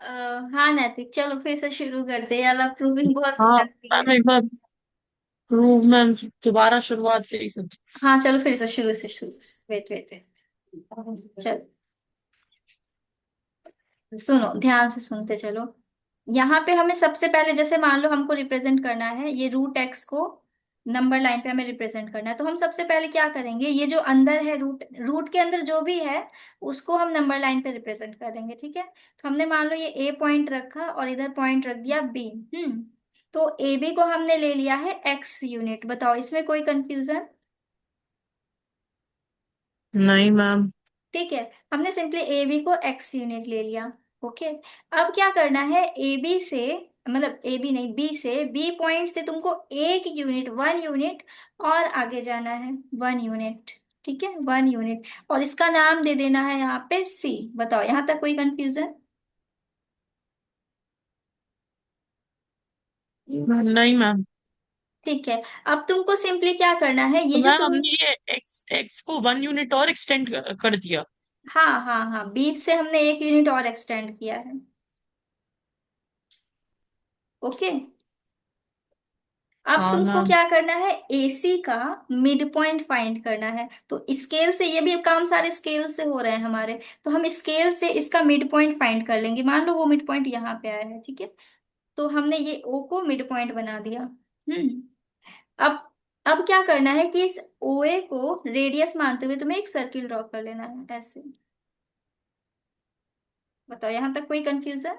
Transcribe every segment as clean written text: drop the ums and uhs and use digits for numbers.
अ, हाँ नैतिक, चलो फिर से शुरू करते हैं यार, प्रूविंग बहुत हाँ करती है। मैम, एक बार प्रूव मैम, दोबारा शुरुआत से ही सब। हाँ चलो फिर से शुरू से शुरू। वेट वेट वेट, चलो सुनो, ध्यान से सुनते चलो। यहाँ पे हमें सबसे पहले, जैसे मान लो हमको रिप्रेजेंट करना है ये रूट एक्स को, नंबर लाइन पे हमें रिप्रेजेंट करना है, तो हम सबसे पहले क्या करेंगे, ये जो अंदर है रूट, रूट के अंदर जो भी है उसको हम नंबर लाइन पे रिप्रेजेंट कर देंगे, ठीक है। तो हमने मान लो ये ए पॉइंट रखा और इधर पॉइंट रख दिया बी। तो ए बी को हमने ले लिया है एक्स यूनिट, बताओ इसमें कोई कंफ्यूजन? नहीं मैम। ठीक है, हमने सिंपली ए बी को एक्स यूनिट ले लिया। ओके, अब क्या करना है, ए बी से, मतलब ए बी नहीं, बी से, बी पॉइंट से तुमको एक यूनिट, वन यूनिट और आगे जाना है, वन यूनिट। ठीक है, वन यूनिट, और इसका नाम दे देना है यहाँ पे सी। बताओ यहाँ तक कोई कंफ्यूजन? नहीं मैम। ठीक है, अब तुमको सिंपली क्या करना है, तो ये जो मैम तुम, हमने ये एक्स एक्स को 1 यूनिट और एक्सटेंड कर दिया। हाँ हाँ हाँ, बी से हमने एक यूनिट और एक्सटेंड किया है। ओके, अब हाँ तुमको मैम। क्या करना है, एसी का मिड पॉइंट फाइंड करना है। तो स्केल से, ये भी काम सारे स्केल से हो रहे हैं हमारे, तो हम स्केल से इसका मिड पॉइंट फाइंड कर लेंगे। मान लो वो मिड पॉइंट यहाँ पे आया है, ठीक है, तो हमने ये ओ को मिड पॉइंट बना दिया। अब अब क्या करना है कि इस ओ ए को रेडियस मानते हुए तुम्हें एक सर्किल ड्रॉ कर लेना है ऐसे। बताओ यहाँ तक कोई कंफ्यूजन?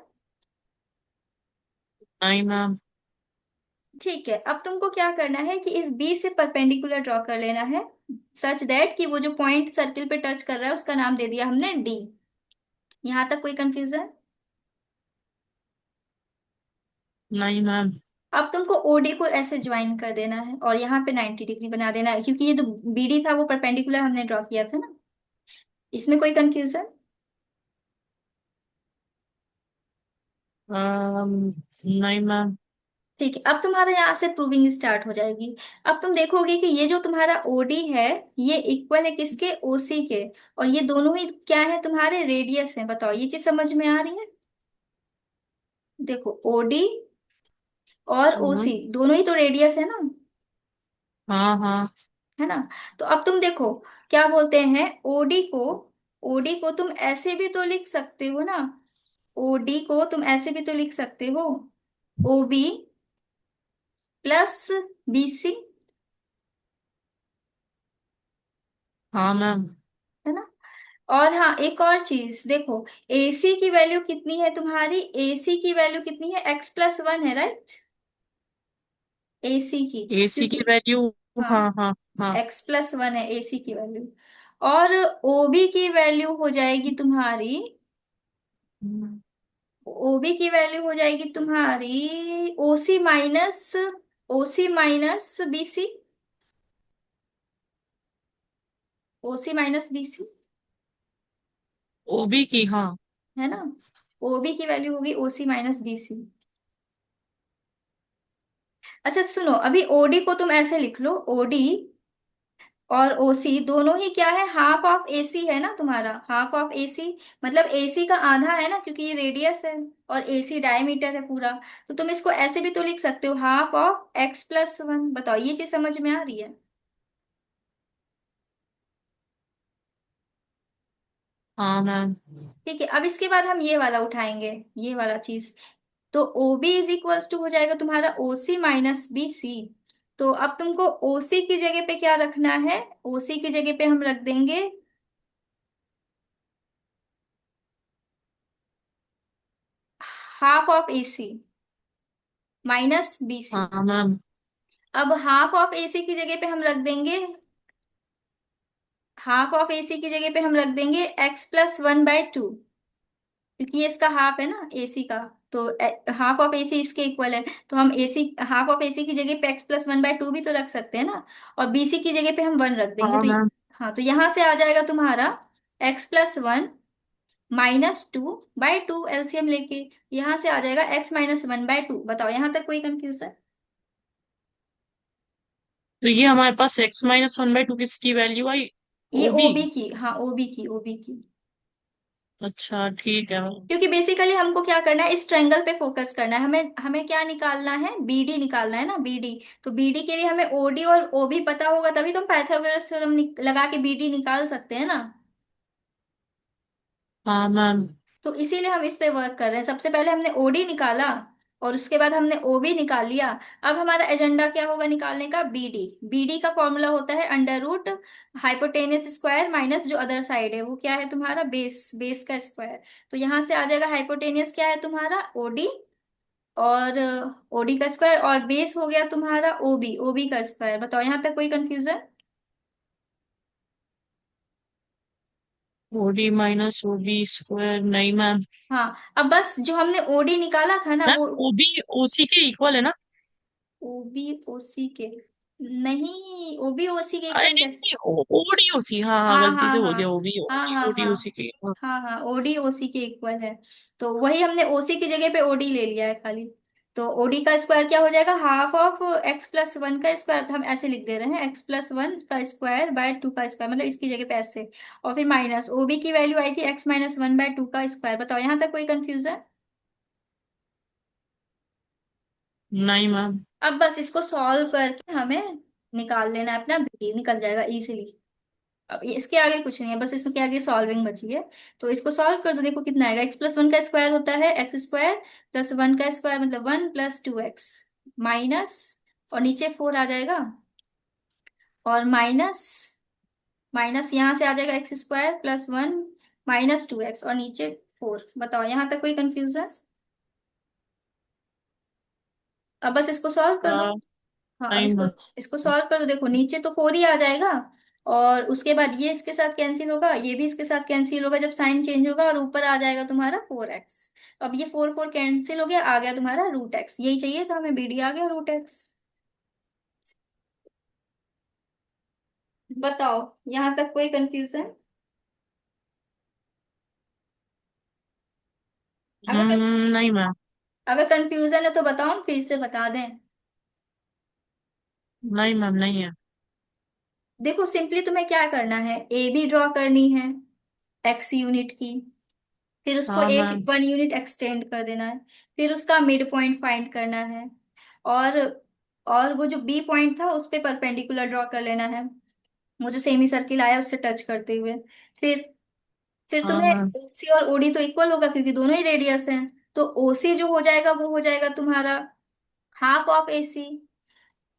नहीं मैम। ठीक है, अब तुमको क्या करना है कि इस बी से परपेंडिकुलर ड्रॉ कर लेना है, सच दैट कि वो जो पॉइंट सर्किल पे टच कर रहा है उसका नाम दे दिया हमने डी। यहाँ तक कोई कंफ्यूजन? नहीं मैम। अब तुमको ओडी को ऐसे ज्वाइन कर देना है और यहाँ पे 90 डिग्री बना देना है, क्योंकि ये जो बीडी था वो परपेंडिकुलर हमने ड्रॉ किया था ना। इसमें कोई कंफ्यूजन? नहीं मैम। ठीक है, अब तुम्हारा यहाँ से प्रूविंग स्टार्ट हो जाएगी। अब तुम देखोगे कि ये जो तुम्हारा ओडी है, ये इक्वल है किसके, ओसी के, और ये दोनों ही क्या है, तुम्हारे रेडियस है। बताओ ये चीज समझ में आ रही है? देखो ओडी और हाँ ओसी दोनों ही तो रेडियस है ना, हाँ हाँ। है ना। तो अब तुम देखो, क्या बोलते हैं, ओडी को, ओडी को तुम ऐसे भी तो लिख सकते हो ना, ओडी को तुम ऐसे भी तो लिख सकते हो, ओबी प्लस बीसी, हाँ मैम। है ना। और हाँ, एक और चीज देखो, एसी की वैल्यू कितनी है तुम्हारी, एसी की वैल्यू कितनी है, एक्स प्लस वन है, राइट, एसी की, एसी क्योंकि, की वैल्यू। हाँ, हाँ हाँ हाँ। एक्स प्लस वन है एसी की वैल्यू। और ओबी की वैल्यू हो जाएगी तुम्हारी, ओबी की वैल्यू हो जाएगी तुम्हारी ओसी माइनस, ओसी माइनस बीसी, ओसी माइनस बीसी, ओबी की, हाँ। है ना। ओबी की वैल्यू होगी ओसी माइनस बीसी। अच्छा सुनो, अभी ओडी को तुम ऐसे लिख लो, ओडी और ओसी दोनों ही क्या है, हाफ ऑफ एसी है ना तुम्हारा, हाफ ऑफ एसी, मतलब एसी का आधा है ना, क्योंकि ये रेडियस है और एसी डायमीटर है पूरा। तो तुम इसको ऐसे भी तो लिख सकते हो, half of x plus one. बताओ ये चीज समझ में आ रही है? हाँ मैम। ठीक है, अब इसके बाद हम ये वाला उठाएंगे, ये वाला चीज। तो O B is equals to हो जाएगा तुम्हारा ओ सी माइनस बी सी। तो अब तुमको ओसी की जगह पे क्या रखना है, ओसी की जगह पे हम रख देंगे half of AC minus BC. हाँ मैम। अब हाफ ऑफ एसी की जगह पे हम रख देंगे, हाफ ऑफ एसी की जगह पे हम रख देंगे x plus one by two, क्योंकि ये इसका हाफ है ना एसी का। तो हाफ ऑफ एसी इसके इक्वल है, तो हम एसी, हाफ ऑफ एसी की जगह पे x plus one by two भी तो रख सकते हैं ना, और बीसी की जगह पे हम वन रख देंगे। हाँ तो मैम। हाँ, तो यहां से आ जाएगा तुम्हारा x plus one minus two by two, LCM लेके यहां से आ जाएगा x minus one by two. बताओ यहाँ तक कोई कंफ्यूजन? तो ये हमारे पास x-1/2 किसकी वैल्यू आई? ये ओबी। ओबी की, हाँ ओबी की, ओबी की। अच्छा ठीक है मैम। क्योंकि बेसिकली हमको क्या करना है, इस ट्रायंगल पे फोकस करना है, हमें हमें क्या निकालना है, बीडी निकालना है ना, बीडी। तो बीडी के लिए हमें ओडी और ओबी पता होगा, तभी तो हम पाइथागोरस थ्योरम लगा के बीडी निकाल सकते हैं ना। हाँ मैम। तो इसीलिए हम इस पे वर्क कर रहे हैं। सबसे पहले हमने ओडी निकाला और उसके बाद हमने ओबी निकाल लिया। अब हमारा एजेंडा क्या होगा निकालने का, बीडी। बीडी का फॉर्मूला होता है under root hypotenuse square minus जो अदर साइड है वो क्या है तुम्हारा, बेस, बेस का स्क्वायर। तो यहां से आ जाएगा हाइपोटेनियस क्या है तुम्हारा, ओडी, और ओडी का स्क्वायर, और बेस हो गया तुम्हारा ओबी, ओबी का स्क्वायर। बताओ यहाँ तक कोई कंफ्यूजन। ओडी माइनस ओबी स्क्वायर, नहीं मैम। हाँ, अब बस जो हमने ओडी निकाला था ना मैम वो, ओबी ओसी के इक्वल है ना? ओबी ओसी के, नहीं, ओबी ओसी के अरे इक्वल नहीं कैसे। नहीं, ओडी ओसी, हाँ हाँ, हाँ गलती हाँ से हाँ बोल दिया, ओबी हाँ ओडी हाँ ओडी हाँ ओसी के, हाँ। हाँ हाँ, ओडी ओसी के इक्वल है। तो वही हमने ओसी की जगह पे ओडी ले लिया है खाली। तो ओडी का स्क्वायर क्या हो जाएगा, half of x plus one का स्क्वायर, हम ऐसे लिख दे रहे हैं, एक्स प्लस वन का स्क्वायर बाय टू का स्क्वायर, मतलब इसकी जगह पे ऐसे। और फिर माइनस ओबी की वैल्यू आई थी x minus one by two का स्क्वायर। बताओ यहाँ तक कोई कंफ्यूजन। नहीं मैम। अब बस इसको सॉल्व करके हमें निकाल लेना है अपना बी, निकल जाएगा इजीली। अब इसके आगे कुछ नहीं है, बस इसके आगे सॉल्विंग बची है। तो इसको सॉल्व कर दो, देखो कितना आएगा, एक्स प्लस वन का स्क्वायर होता है एक्स स्क्वायर, प्लस वन का स्क्वायर मतलब one, plus two x, minus, और नीचे फोर आ जाएगा, और माइनस, माइनस यहाँ से आ जाएगा x square plus one minus two x, और नीचे फोर। बताओ यहाँ तक कोई कंफ्यूजन। अब बस इसको सॉल्व कर दो। हाँ, हाँ, अब नहीं इसको मैम। इसको सॉल्व कर दो, देखो नीचे तो फोर ही आ जाएगा, और उसके बाद ये इसके साथ कैंसिल होगा, ये भी इसके साथ कैंसिल होगा जब साइन चेंज होगा, और ऊपर आ जाएगा तुम्हारा फोर एक्स। तो अब ये फोर फोर कैंसिल हो गया, आ गया तुम्हारा रूट एक्स, यही चाहिए था हमें, बीडी आ गया रूट एक्स। बताओ यहाँ तक कोई कंफ्यूजन। अगर नहीं मैम। अगर कंफ्यूजन है तो बताओ, हम फिर से बता दें। नहीं मैम, नहीं है। देखो सिंपली तुम्हें क्या करना है, ए बी ड्रॉ करनी है एक्स यूनिट की, फिर उसको हाँ एक मैम। वन यूनिट एक्सटेंड कर देना है, फिर उसका मिड पॉइंट फाइंड करना है, और और वो जो बी पॉइंट था उस पे परपेंडिकुलर ड्रॉ कर लेना है, वो जो सेमी सर्किल आया उससे टच करते हुए। फिर फिर हाँ तुम्हें मैम। ओसी और ओडी तो इक्वल होगा क्योंकि दोनों ही रेडियस हैं। तो ओसी जो हो जाएगा वो हो जाएगा तुम्हारा हाफ ऑफ एसी,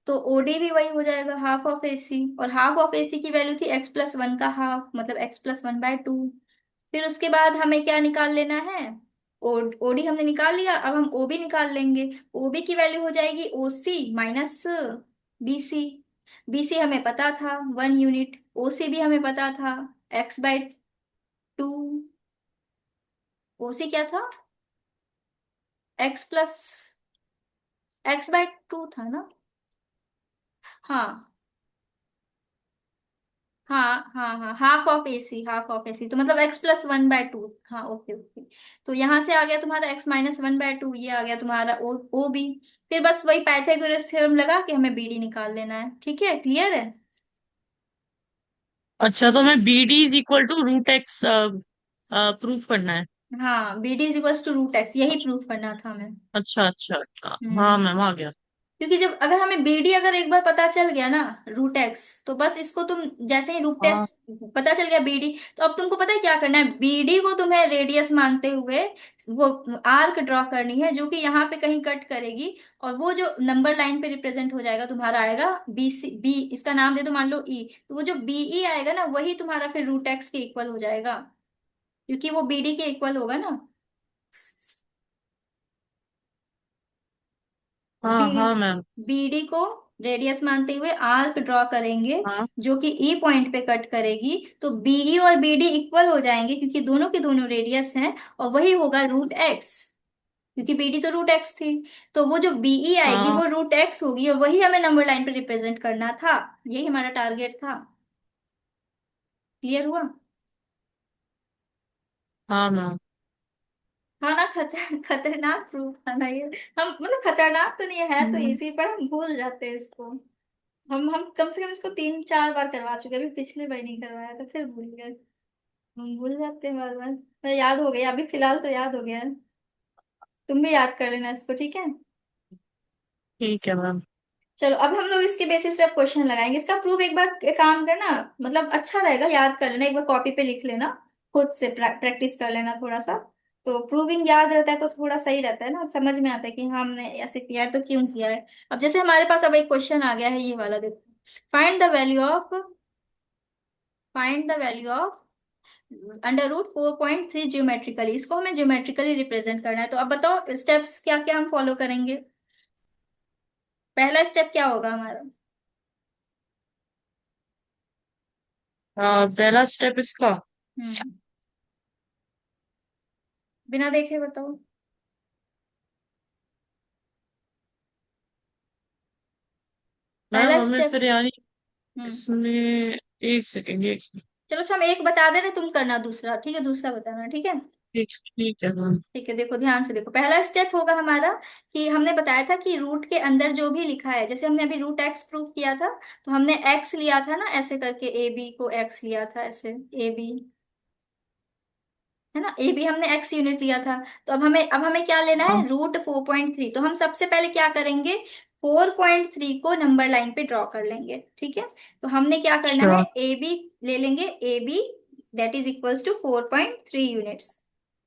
तो ओडी भी वही हो जाएगा हाफ ऑफ एसी, और हाफ ऑफ एसी की वैल्यू थी एक्स प्लस वन का हाफ, मतलब x plus one by two. फिर उसके बाद हमें क्या निकाल लेना है, ओडी हमने निकाल लिया, अब हम ओबी निकाल लेंगे। ओबी की वैल्यू हो जाएगी ओसी माइनस बीसी। बीसी हमें पता था वन यूनिट, ओसी भी हमें पता था एक्स बाय टू। ओसी क्या था, x plus, x by two था ना। हाँ हाँ हाँ हाँ, half of AC, half of AC तो मतलब x plus one by two. हाँ ओके ओके। तो यहाँ से आ गया तुम्हारा x minus one by two, ये आ गया तुम्हारा ओ बी। फिर बस वही पाइथागोरस थ्योरम लगा के हमें बीडी निकाल लेना है, ठीक है, क्लियर है। अच्छा, तो मैं B D is equal to root x proof करना है? हाँ, BD is equals to root x, यही प्रूफ करना था हमें। अच्छा अच्छा अच्छा, हाँ हम्म, मैम, आ गया। क्योंकि जब अगर हमें बीडी अगर एक बार पता चल गया ना, रूट एक्स, तो बस इसको तुम जैसे ही रूट हाँ एक्स पता चल गया बीडी, तो अब तुमको पता है क्या करना है, बीडी को तुम्हें रेडियस मानते हुए वो आर्क ड्रॉ करनी है जो कि यहाँ पे कहीं कट करेगी, और वो जो नंबर लाइन पे रिप्रेजेंट हो जाएगा तुम्हारा आएगा बी सी, बी इसका नाम दे दो मान लो ई, तो वो जो बीई आएगा ना वही तुम्हारा फिर रूट एक्स के इक्वल हो जाएगा, क्योंकि वो बीडी के इक्वल होगा ना। बी हाँ हाँ मैम। बीडी को रेडियस मानते हुए आर्क ड्रॉ करेंगे हाँ जो कि ई पॉइंट पे कट करेगी, तो बीई और बीडी इक्वल हो जाएंगे क्योंकि दोनों के दोनों रेडियस हैं, और वही होगा रूट एक्स, क्योंकि बीडी तो रूट एक्स थी। तो वो जो बीई आएगी हाँ वो रूट एक्स होगी, और वही हमें नंबर लाइन पे रिप्रेजेंट करना था, यही हमारा टारगेट था। क्लियर हुआ। हाँ मैम। हाँ ना, खतरनाक प्रूफ था ना ये। हम मतलब खतरनाक तो नहीं है, है तो हम्म, इसी पर हम भूल जाते हैं इसको। हम कम से कम इसको तीन चार बार करवा चुके हैं, अभी पिछले बार नहीं करवाया था फिर भूल गए। हम भूल जाते हैं बार बार। मैं याद हो गया अभी फिलहाल तो याद हो गया है। तुम भी याद कर लेना इसको, ठीक है। ठीक है मैम। चलो अब हम लोग इसके बेसिस पे अब क्वेश्चन लगाएंगे। इसका प्रूफ एक बार एक काम करना, मतलब अच्छा रहेगा याद कर लेना, एक बार कॉपी पे लिख लेना, खुद से प्रैक्टिस कर लेना थोड़ा सा। तो प्रूविंग याद रहता है तो थोड़ा सही रहता है ना, समझ में आता है कि हाँ हमने ऐसे किया है तो क्यों किया है। अब जैसे हमारे पास अब एक क्वेश्चन आ गया है ये वाला, देखो। Find the value of √4.3 geometrically, इसको हमें ज्योमेट्रिकली रिप्रेजेंट करना है। तो अब बताओ स्टेप्स क्या क्या हम फॉलो करेंगे। पहला स्टेप क्या होगा हमारा। पहला स्टेप इसका। हम्म बिना देखे बताओ। मैम पहला हमें स्टेप। फिर यानी हम्म इसमें, एक सेकेंड। चलो अच्छा, हम एक बता दे रहे, तुम करना दूसरा, ठीक है, दूसरा बताना, ठीक है। ठीक है मैम। ठीक है, देखो ध्यान से देखो, पहला स्टेप होगा हमारा कि हमने बताया था कि रूट के अंदर जो भी लिखा है, जैसे हमने अभी √x प्रूव किया था, तो हमने x लिया था ना, ऐसे करके ए बी को x लिया था, ऐसे ए बी, है ना, ए बी हमने x यूनिट लिया था। तो अब हमें क्या लेना हाँ। है, √4.3। तो हम सबसे पहले क्या करेंगे, 4.3 को नंबर लाइन पे ड्रॉ कर लेंगे, ठीक है। तो हमने क्या करना है, श्योर। ए बी ले लेंगे, A B that is equals to 4.3 units,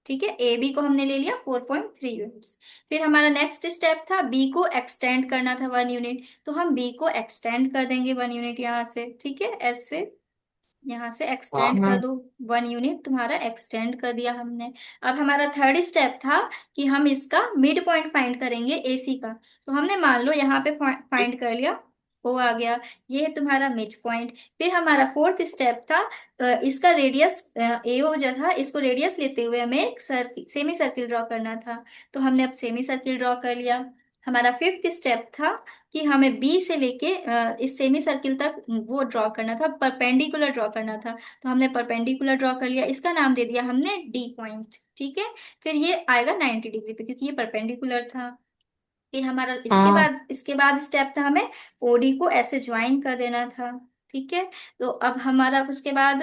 ठीक है। ए बी को हमने ले लिया 4.3 यूनिट्स। फिर हमारा नेक्स्ट स्टेप था बी को एक्सटेंड करना था 1 यूनिट, तो हम बी को एक्सटेंड कर देंगे 1 यूनिट यहाँ से, ठीक है, ऐसे यहाँ से हाँ एक्सटेंड कर मैम। दो। 1 यूनिट तुम्हारा एक्सटेंड कर दिया हमने। अब हमारा थर्ड स्टेप था कि हम इसका मिड पॉइंट फाइंड करेंगे एसी का। तो हमने मान लो यहाँ पे फाइंड इस कर लिया, वो आ गया, ये है तुम्हारा मिड पॉइंट। फिर हमारा फोर्थ स्टेप था इसका रेडियस एओ जो था, इसको रेडियस लेते हुए हमें एक सेमी सर्किल ड्रॉ करना था। तो हमने अब सेमी सर्किल ड्रॉ कर लिया। हमारा फिफ्थ स्टेप था कि हमें बी से लेके इस सेमी सर्किल तक वो ड्रॉ करना था, परपेंडिकुलर ड्रॉ करना था। तो हमने परपेंडिकुलर ड्रॉ कर लिया, इसका नाम दे दिया हमने डी पॉइंट, ठीक है। फिर ये आएगा 90 डिग्री पे क्योंकि ये परपेंडिकुलर था। फिर हमारा हाँ इसके बाद स्टेप था हमें ओडी को ऐसे ज्वाइन कर देना था, ठीक है। तो अब हमारा उसके बाद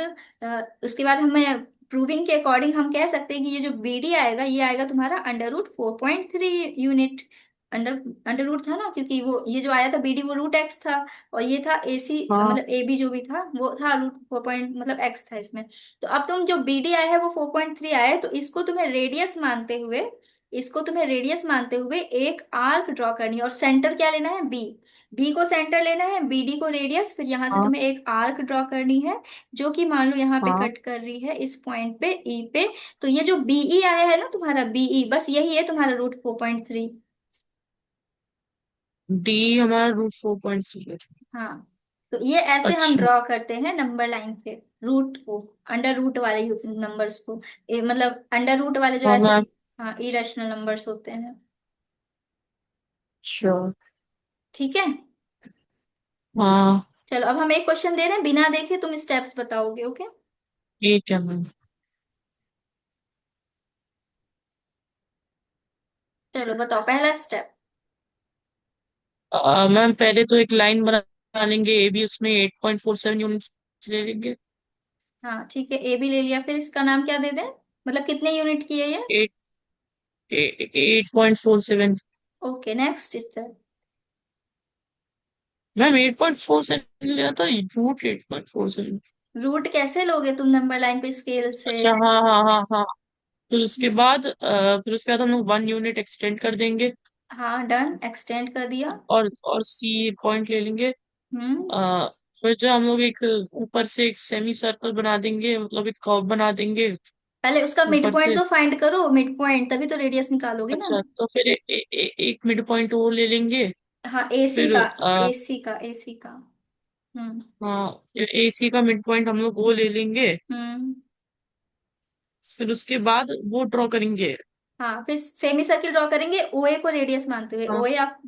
हमें प्रूविंग के अकॉर्डिंग हम कह सकते हैं कि ये जो बीडी आएगा ये आएगा तुम्हारा √4.3 यूनिट। अंडर अंडर रूट था ना, क्योंकि वो ये जो आया था बीडी वो √x था, और ये था एसी हाँ मतलब ए बी जो भी था वो था √4 पॉइंट मतलब x था इसमें। तो अब तुम जो बीडी आया है वो 4.3 आया है, तो इसको तुम्हें रेडियस मानते हुए एक आर्क ड्रॉ करनी है, और सेंटर क्या लेना है, बी। बी को सेंटर लेना है, बीडी को रेडियस, फिर यहां से हाँ तुम्हें एक आर्क ड्रॉ करनी है जो कि मान लो यहाँ पे हाँ। कट कर रही है इस पॉइंट पे ई पे। तो ये जो बीई आया है ना तुम्हारा बीई, बस यही है तुम्हारा √4.3। डी हमारा √4.3 है। हाँ, तो ये ऐसे हम अच्छा। ड्रॉ करते हैं नंबर लाइन पे, रूट को, अंडर रूट वाले नंबर्स को, मतलब अंडर रूट वाले जो हाँ ऐसे मैम। हाँ इरेशनल नंबर्स होते हैं, श्योर। ठीक है। हाँ। चलो अब हम एक क्वेश्चन दे रहे हैं, बिना देखे तुम स्टेप्स बताओगे, ओके। ठीक है मैम। चलो बताओ पहला स्टेप। मैम पहले तो एक लाइन बना लेंगे ए बी, उसमें 8.47 यूनिट्स ले लेंगे। हाँ ठीक है, ए बी ले लिया, फिर इसका नाम क्या दे दें, मतलब कितने यूनिट की है ये। 8.47। Okay, next step. मैम 8.47 लिया था, √8.47। रूट कैसे लोगे तुम नंबर लाइन पे स्केल से। अच्छा हाँ हाँ हाँ हाँ। फिर उसके बाद हम लोग 1 यूनिट एक्सटेंड कर देंगे। हाँ डन, एक्सटेंड कर दिया। और सी पॉइंट ले लेंगे। हम्म आ, फिर जो हम लोग एक ऊपर से एक सेमी सर्कल बना देंगे, मतलब एक कर्व बना देंगे पहले उसका मिड ऊपर पॉइंट से। तो फाइंड करो, मिड पॉइंट तभी तो रेडियस निकालोगे ना। अच्छा तो फिर एक मिड पॉइंट वो ले लेंगे। हाँ एसी फिर का, एसी का। हम्म हाँ, एसी का मिड पॉइंट हम लोग वो ले लेंगे। हम्म फिर उसके बाद वो ड्रॉ करेंगे। हाँ, फिर सेमी सर्किल ड्रॉ करेंगे ओए को रेडियस मानते हुए, हाँ, ओए आप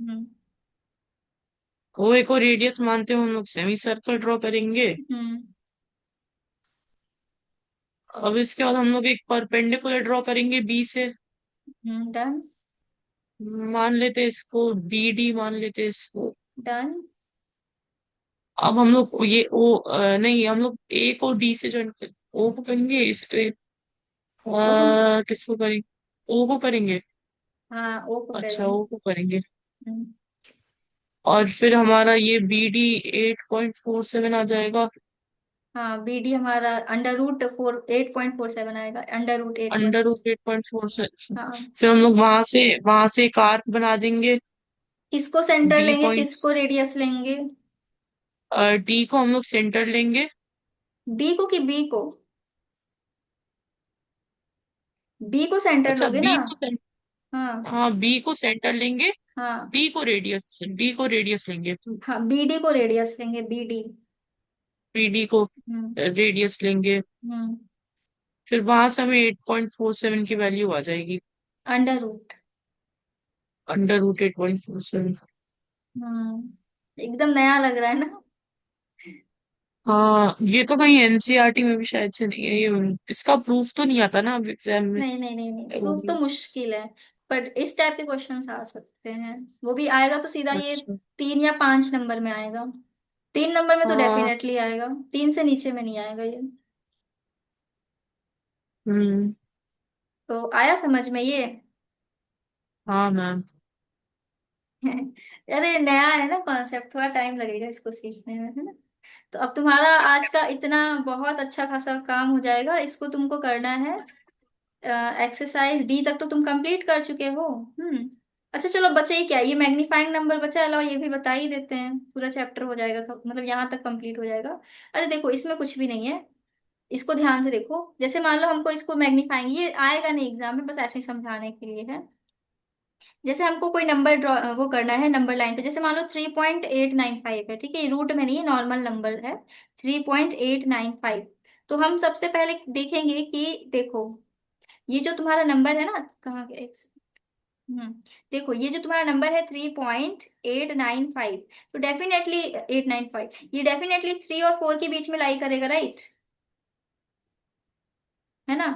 ओए को रेडियस मानते हुए हम लोग सेमी सर्कल ड्रॉ करेंगे। हम्म अब इसके बाद हम लोग एक परपेंडिकुलर ड्रॉ करेंगे बी से। डन मान लेते इसको डी डी मान लेते इसको। डन। अब हम लोग ये नहीं, हम लोग ए को डी से ज्वाइन कर। ओ को करेंगे इस पे। ओ को। किसको करेंगे? ओ को करेंगे। हाँ, ओ को अच्छा, करेंगे। ओ को करेंगे। हम्म, और फिर हमारा ये बी डी 8.47 आ जाएगा। हाँ, बी डी हमारा √8.47 आएगा, √8 पॉइंट अंडर फोर रूट 8.47। हाँ। फिर हम लोग वहां से एक आर्क बना देंगे। किसको सेंटर डी लेंगे, पॉइंट। किसको रेडियस लेंगे? डी को हम लोग सेंटर लेंगे। डी को कि बी को? बी को सेंटर अच्छा, लोगे ना? बी को सेंटर। हाँ। हाँ, बी को सेंटर लेंगे। हाँ। डी को रेडियस लेंगे। हाँ, बी डी को रेडियस लेंगे, बी डी। बी डी को हम्म। रेडियस लेंगे। हम्म। फिर वहां से हमें 8.47 की वैल्यू आ जाएगी। √। Under root 8.47। एकदम नया लग रहा है ना? हाँ, ये तो कहीं एनसीईआरटी में भी शायद से नहीं है ये। इसका प्रूफ तो नहीं आता ना अब एग्जाम में। नहीं नहीं नहीं नहीं, वो प्रूफ तो भी। मुश्किल है। पर इस टाइप के क्वेश्चंस आ सकते हैं। वो भी आएगा तो सीधा ये अच्छा। 3 या 5 नंबर में आएगा। 3 नंबर में तो हाँ। डेफिनेटली आएगा। 3 से नीचे में नहीं आएगा ये। हम्म। तो आया समझ में ये? हाँ मैम। अरे नया है ना कॉन्सेप्ट, थोड़ा टाइम लगेगा इसको सीखने में, है ना? तो अब तुम्हारा आज का इतना बहुत अच्छा खासा काम हो जाएगा, इसको तुमको करना है। एक्सरसाइज डी तक तो तुम कंप्लीट कर चुके हो। हम्म। अच्छा चलो, बचे ही क्या, ये मैग्नीफाइंग नंबर बचा, अलावा ये भी बता ही देते हैं, पूरा चैप्टर हो जाएगा, मतलब यहाँ तक कंप्लीट हो जाएगा। अरे देखो, इसमें कुछ भी नहीं है। इसको ध्यान से देखो, जैसे मान लो हमको इसको मैग्नीफाइंग, ये आएगा नहीं एग्जाम में, बस ऐसे ही समझाने के लिए है। जैसे हमको कोई नंबर ड्रॉ वो करना है नंबर लाइन पे, जैसे मान लो 3.895 है, ठीक है, ये रूट में नहीं है, नॉर्मल नंबर है। 3.895। तो हम सबसे पहले देखेंगे कि देखो, ये जो तुम्हारा नंबर है ना, कहाँ गया हम्म देखो, ये जो तुम्हारा नंबर है 3.895, तो डेफिनेटली 895, ये डेफिनेटली 3 और 4 के बीच में लाई करेगा, राइट? है ना?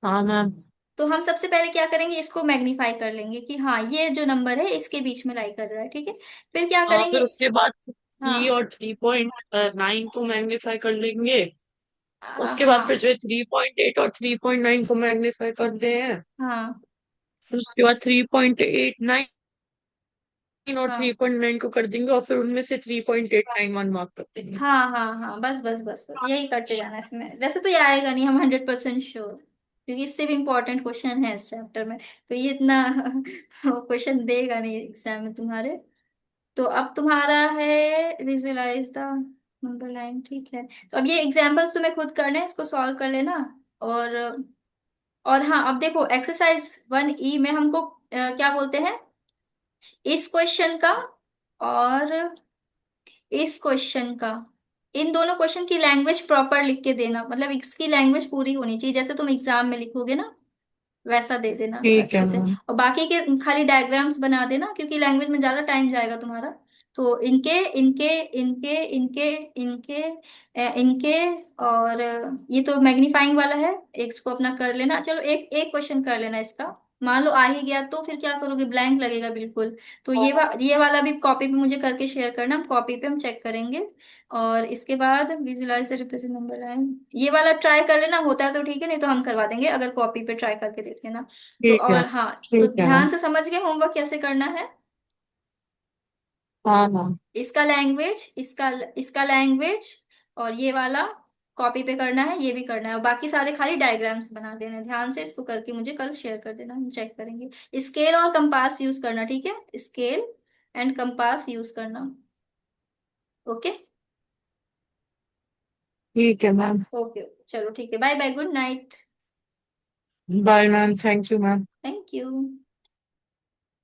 हाँ मैम। तो हम सबसे पहले क्या करेंगे, इसको मैग्नीफाई कर लेंगे कि हाँ, ये जो नंबर है इसके बीच में लाई कर रहा है, ठीक है। फिर क्या फिर करेंगे? उसके बाद थ्री हाँ। और 3.9 को मैग्नीफाई कर लेंगे। उसके बाद फिर हाँ। जो है 3.8 और 3.9 को मैग्नीफाई कर रहे हैं। हाँ। फिर उसके बाद 3.89 और थ्री हाँ। पॉइंट नाइन को कर देंगे और फिर उनमें से 3.891 मार्क कर देंगे। हाँ। हाँ। हाँ, बस बस बस बस यही करते जाना है इसमें, वैसे तो ये आएगा नहीं, हम 100% श्योर, क्योंकि इससे भी इम्पोर्टेंट क्वेश्चन है इस चैप्टर में। तो ये इतना क्वेश्चन देगा नहीं एग्जाम में तुम्हारे। तो अब तुम्हारा है विजुअलाइज द नंबर लाइन, ठीक है। तो अब ये एग्जाम्पल्स तुम्हें खुद करने हैं, इसको सॉल्व कर लेना। और और हाँ, अब देखो एक्सरसाइज 1E में हमको क्या बोलते हैं, इस क्वेश्चन का और इस क्वेश्चन का, इन दोनों क्वेश्चन की लैंग्वेज प्रॉपर लिख के देना, मतलब इसकी लैंग्वेज पूरी होनी चाहिए, जैसे तुम एग्जाम में लिखोगे ना वैसा दे देना ठीक है अच्छे से। मैम। और बाकी के खाली डायग्राम्स बना देना, क्योंकि लैंग्वेज में ज्यादा टाइम जाएगा तुम्हारा। तो इनके इनके इनके इनके इनके इनके और ये तो मैग्नीफाइंग वाला है, एक इसको अपना कर लेना, चलो एक एक क्वेश्चन कर लेना इसका। मान लो आ ही गया तो फिर क्या करोगे, ब्लैंक लगेगा बिल्कुल। तो ये वाला भी कॉपी पे मुझे करके शेयर करना, हम कॉपी पे हम चेक करेंगे। और इसके बाद visualise the represent number line, ये वाला ट्राई कर लेना, होता है तो ठीक है, नहीं तो हम करवा देंगे, अगर कॉपी पे ट्राई करके देख लेना। तो ठीक है। और हाँ, तो ठीक है मैम। ध्यान से समझ गए होमवर्क कैसे करना है। हाँ मैम। इसका लैंग्वेज, इसका लैंग्वेज, और ये वाला कॉपी पे करना है, ये भी करना है, और बाकी सारे खाली डायग्राम्स बना देना हैं। ध्यान से इसको करके मुझे कल शेयर कर देना, हम चेक करेंगे। स्केल और कंपास यूज करना, ठीक है, स्केल एंड कंपास यूज करना। ओके। ठीक है मैम। ओके, चलो ठीक है, bye bye, good night. Bye ma'am, thank you ma'am. Thank you.